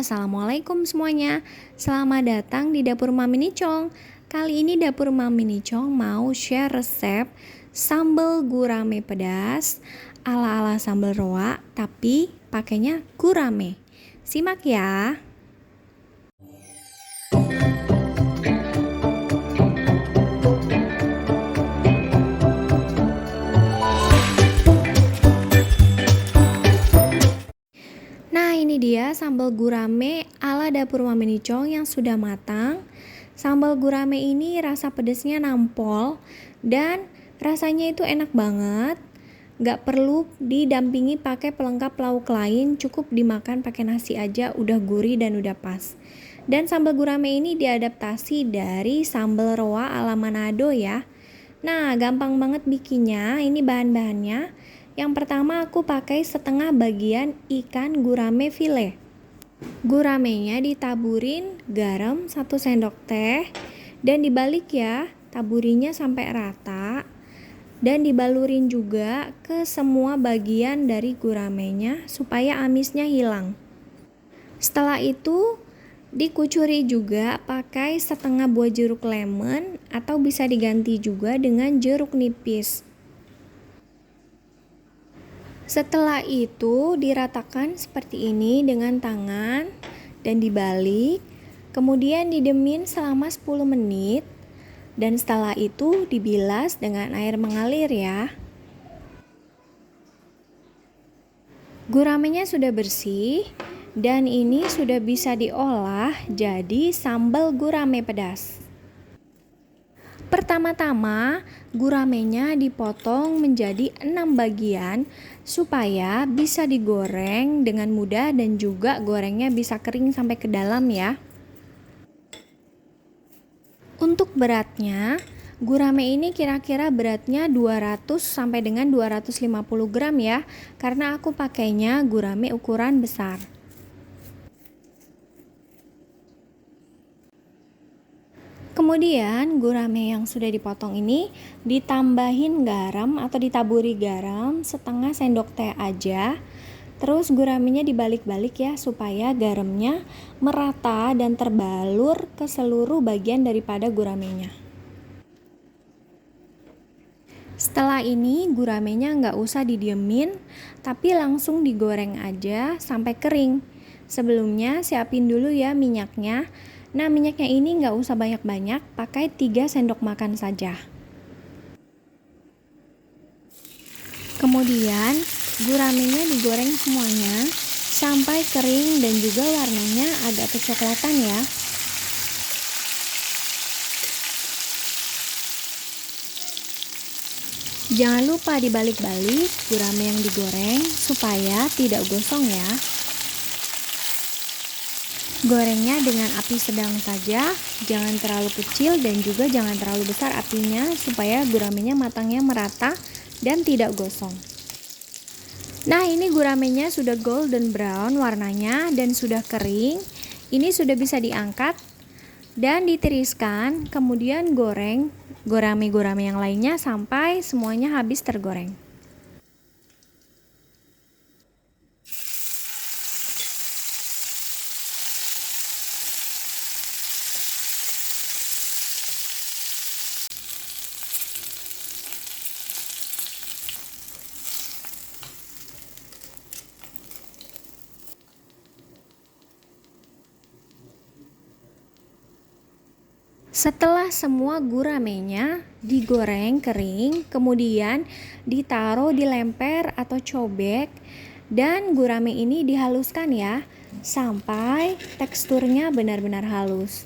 Assalamualaikum semuanya. Selamat datang di Dapur Mami Nicong. Kali ini Dapur Mami Nicong mau share resep sambal gurame pedas ala-ala sambal roa, tapi pakainya gurame. Simak ya. Nah, ini dia sambal gurame ala Dapur Mami Nicong yang sudah matang. Sambal gurame ini rasa pedasnya nampol dan rasanya itu enak banget. Gak perlu didampingi pakai pelengkap lauk lain, cukup dimakan pakai nasi aja udah gurih dan udah pas. Dan sambal gurame ini diadaptasi dari sambal roa ala Manado ya. Nah, gampang banget bikinnya. Ini bahan-bahannya. Yang pertama aku pakai setengah bagian ikan gurame file. Guramenya ditaburin garam 1 sendok teh dan dibalik ya, taburinya sampai rata dan dibalurin juga ke semua bagian dari guramenya supaya amisnya hilang. Setelah itu dikucuri juga pakai setengah buah jeruk lemon atau bisa diganti juga dengan jeruk nipis. Setelah itu diratakan seperti ini dengan tangan dan dibalik, kemudian didemin selama 10 menit dan setelah itu dibilas dengan air mengalir ya. Guramenya sudah bersih dan ini sudah bisa diolah jadi sambal gurame pedas. Pertama-tama, guramenya dipotong menjadi 6 bagian supaya bisa digoreng dengan mudah dan juga gorengnya bisa kering sampai ke dalam ya. Untuk beratnya, gurame ini kira-kira beratnya 200 sampai dengan 250 gram ya, karena aku pakainya gurame ukuran besar. Kemudian gurame yang sudah dipotong ini ditambahin garam atau ditaburi garam setengah sendok teh aja. Terus guramenya dibalik-balik ya supaya garamnya merata dan terbalur ke seluruh bagian daripada guramenya. Setelah ini guramenya nggak usah didiemin, tapi langsung digoreng aja sampai kering. Sebelumnya siapin dulu ya minyaknya. Nah, minyaknya ini nggak usah banyak-banyak, pakai 3 sendok makan saja. Kemudian, guramenya digoreng semuanya sampai kering dan juga warnanya agak kecoklatan ya. Jangan lupa dibalik-balik gurame yang digoreng supaya tidak gosong ya. Gorengnya dengan api sedang saja, jangan terlalu kecil dan juga jangan terlalu besar apinya supaya guramenya matangnya merata dan tidak gosong. Nah, ini guramenya sudah golden brown warnanya dan sudah kering. Ini sudah bisa diangkat dan ditiriskan, kemudian goreng gurame-gurame yang lainnya sampai semuanya habis tergoreng. Setelah semua guramenya digoreng kering, kemudian ditaruh di lemper atau cobek dan gurame ini dihaluskan ya sampai teksturnya benar-benar halus.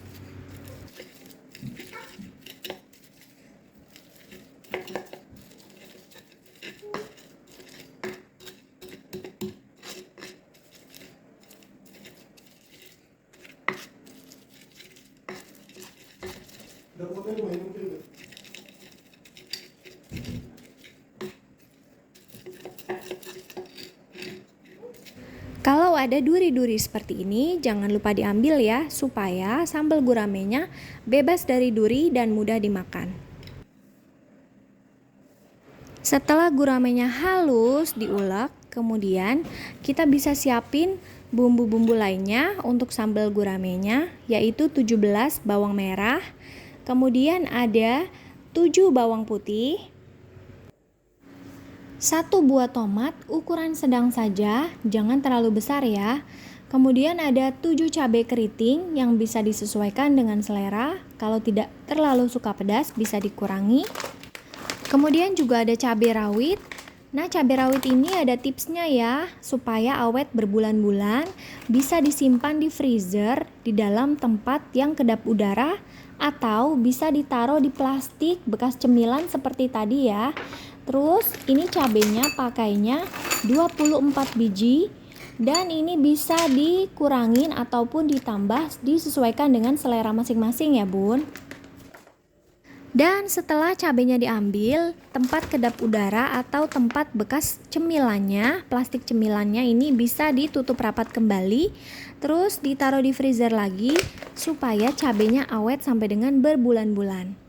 Kalau ada duri-duri seperti ini, jangan lupa diambil ya, supaya sambal guramenya bebas dari duri dan mudah dimakan. Setelah guramenya halus, diulek, kemudian kita bisa siapin Bumbu-bumbu lainnya untuk sambal guramenya yaitu 17 bawang merah, kemudian ada 7 bawang putih, 1 buah tomat ukuran sedang saja, jangan terlalu besar ya. Kemudian ada 7 cabai keriting yang bisa disesuaikan dengan selera. Kalau tidak terlalu suka pedas bisa dikurangi. Kemudian juga ada cabai rawit. Nah, cabai rawit ini ada tipsnya ya, supaya awet berbulan-bulan. Bisa disimpan di freezer di dalam tempat yang kedap udara, atau bisa ditaruh di plastik bekas cemilan seperti tadi ya. Terus ini cabenya pakainya 24 biji. Dan ini bisa dikurangin ataupun ditambah disesuaikan dengan selera masing-masing ya bun. Dan setelah cabenya diambil, tempat kedap udara atau tempat bekas cemilannya, plastik cemilannya ini bisa ditutup rapat kembali. Terus ditaruh di freezer lagi supaya cabenya awet sampai dengan berbulan-bulan.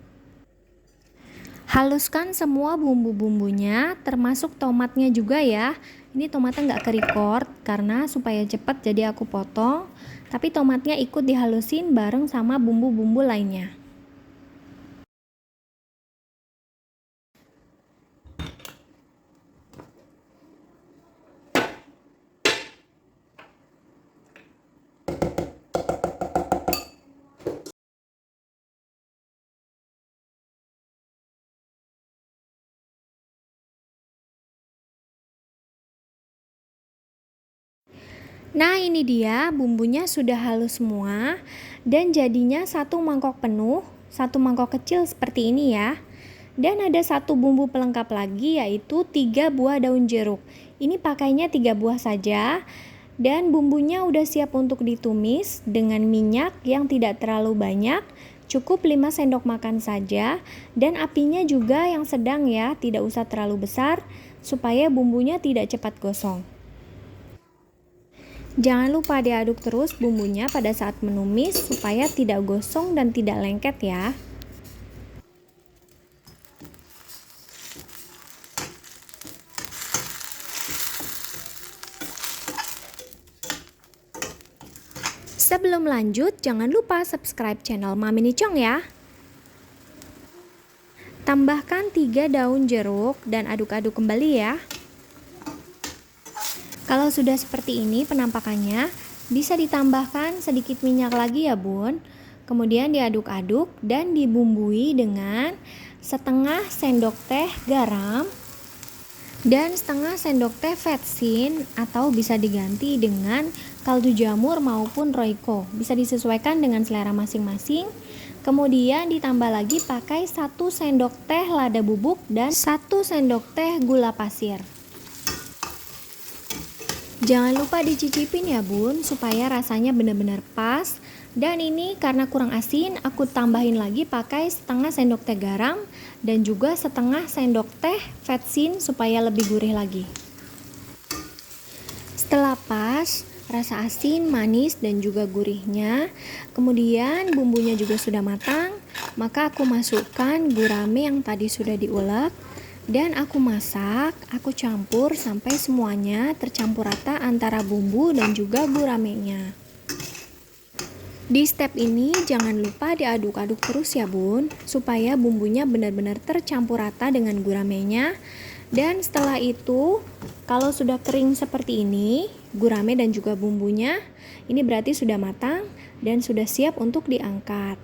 Haluskan semua bumbu-bumbunya termasuk tomatnya juga ya. Ini tomatnya nggak ke-record karena supaya cepat jadi aku potong. Tapi tomatnya ikut dihalusin bareng sama bumbu-bumbu lainnya. Nah, ini dia bumbunya sudah halus semua dan jadinya 1 mangkok penuh, 1 mangkok kecil seperti ini ya. Dan ada 1 bumbu pelengkap lagi yaitu 3 buah daun jeruk. Ini pakainya 3 buah saja. Dan bumbunya udah siap untuk ditumis dengan minyak yang tidak terlalu banyak, cukup 5 sendok makan saja. Dan apinya juga yang sedang ya, tidak usah terlalu besar supaya bumbunya tidak cepat gosong. Jangan lupa diaduk terus bumbunya pada saat menumis supaya tidak gosong dan tidak lengket ya. Sebelum lanjut, jangan lupa subscribe channel Mami Nicong ya. Tambahkan 3 daun jeruk dan aduk-aduk kembali ya. Kalau sudah seperti ini penampakannya, bisa ditambahkan sedikit minyak lagi ya bun. Kemudian diaduk-aduk dan dibumbui dengan setengah sendok teh garam dan setengah sendok teh vetsin atau bisa diganti dengan kaldu jamur maupun royco. Bisa disesuaikan dengan selera masing-masing. Kemudian ditambah lagi pakai 1 sendok teh lada bubuk dan 1 sendok teh gula pasir. Jangan lupa dicicipin ya bun, supaya rasanya benar-benar pas. Dan ini karena kurang asin, aku tambahin lagi pakai setengah sendok teh garam dan juga setengah sendok teh vetsin supaya lebih gurih lagi. Setelah pas, rasa asin, manis dan juga gurihnya, kemudian bumbunya juga sudah matang, maka aku masukkan gurame yang tadi sudah diulek. Dan aku masak, aku campur sampai semuanya tercampur rata antara bumbu dan juga guramenya. Di step ini jangan lupa diaduk-aduk terus ya bun, supaya bumbunya benar-benar tercampur rata dengan guramenya. Dan setelah itu, kalau sudah kering seperti ini, gurame dan juga bumbunya, ini berarti sudah matang dan sudah siap untuk diangkat.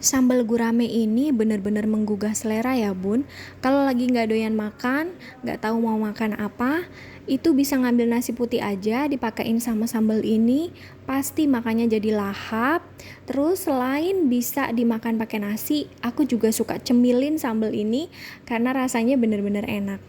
Sambal gurame ini benar-benar menggugah selera ya bun. Kalau lagi nggak doyan makan, nggak tahu mau makan apa, itu bisa ngambil nasi putih aja dipakein sama sambal ini, pasti makannya jadi lahap. Terus selain bisa dimakan pakai nasi, aku juga suka cemilin sambal ini karena rasanya benar-benar enak.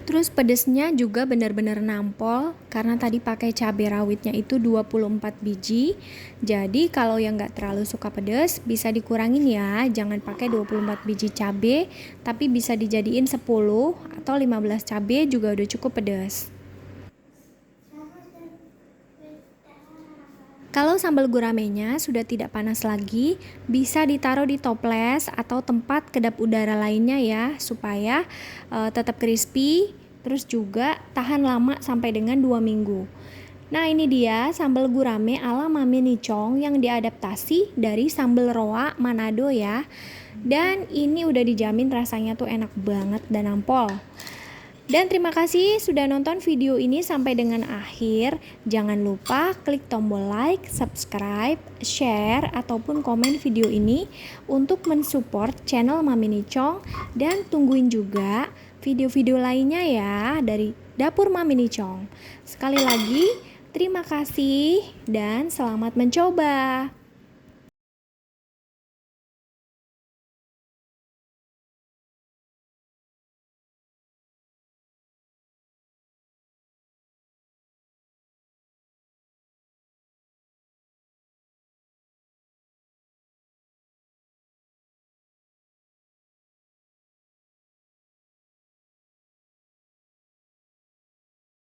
Terus pedesnya juga benar-benar nampol karena tadi pakai cabai rawitnya itu 24 biji. Jadi kalau yang nggak terlalu suka pedas bisa dikurangin ya, jangan pakai 24 biji cabai, tapi bisa dijadiin 10 atau 15 cabai juga udah cukup pedas. Kalau sambal guramenya sudah tidak panas lagi, bisa ditaruh di toples atau tempat kedap udara lainnya ya, supaya tetap crispy. terus juga tahan lama sampai dengan 2 minggu. Nah, ini dia sambal gurame ala Mami Nicong yang diadaptasi dari sambal roa Manado ya. Dan ini udah dijamin rasanya tuh enak banget dan nampol. Dan terima kasih sudah nonton video ini sampai dengan akhir. Jangan lupa klik tombol like, subscribe, share, ataupun komen video ini untuk mensupport channel Mami Nicong. Dan tungguin juga video-video lainnya ya dari Dapur Mami Nicong. Sekali lagi, terima kasih dan selamat mencoba.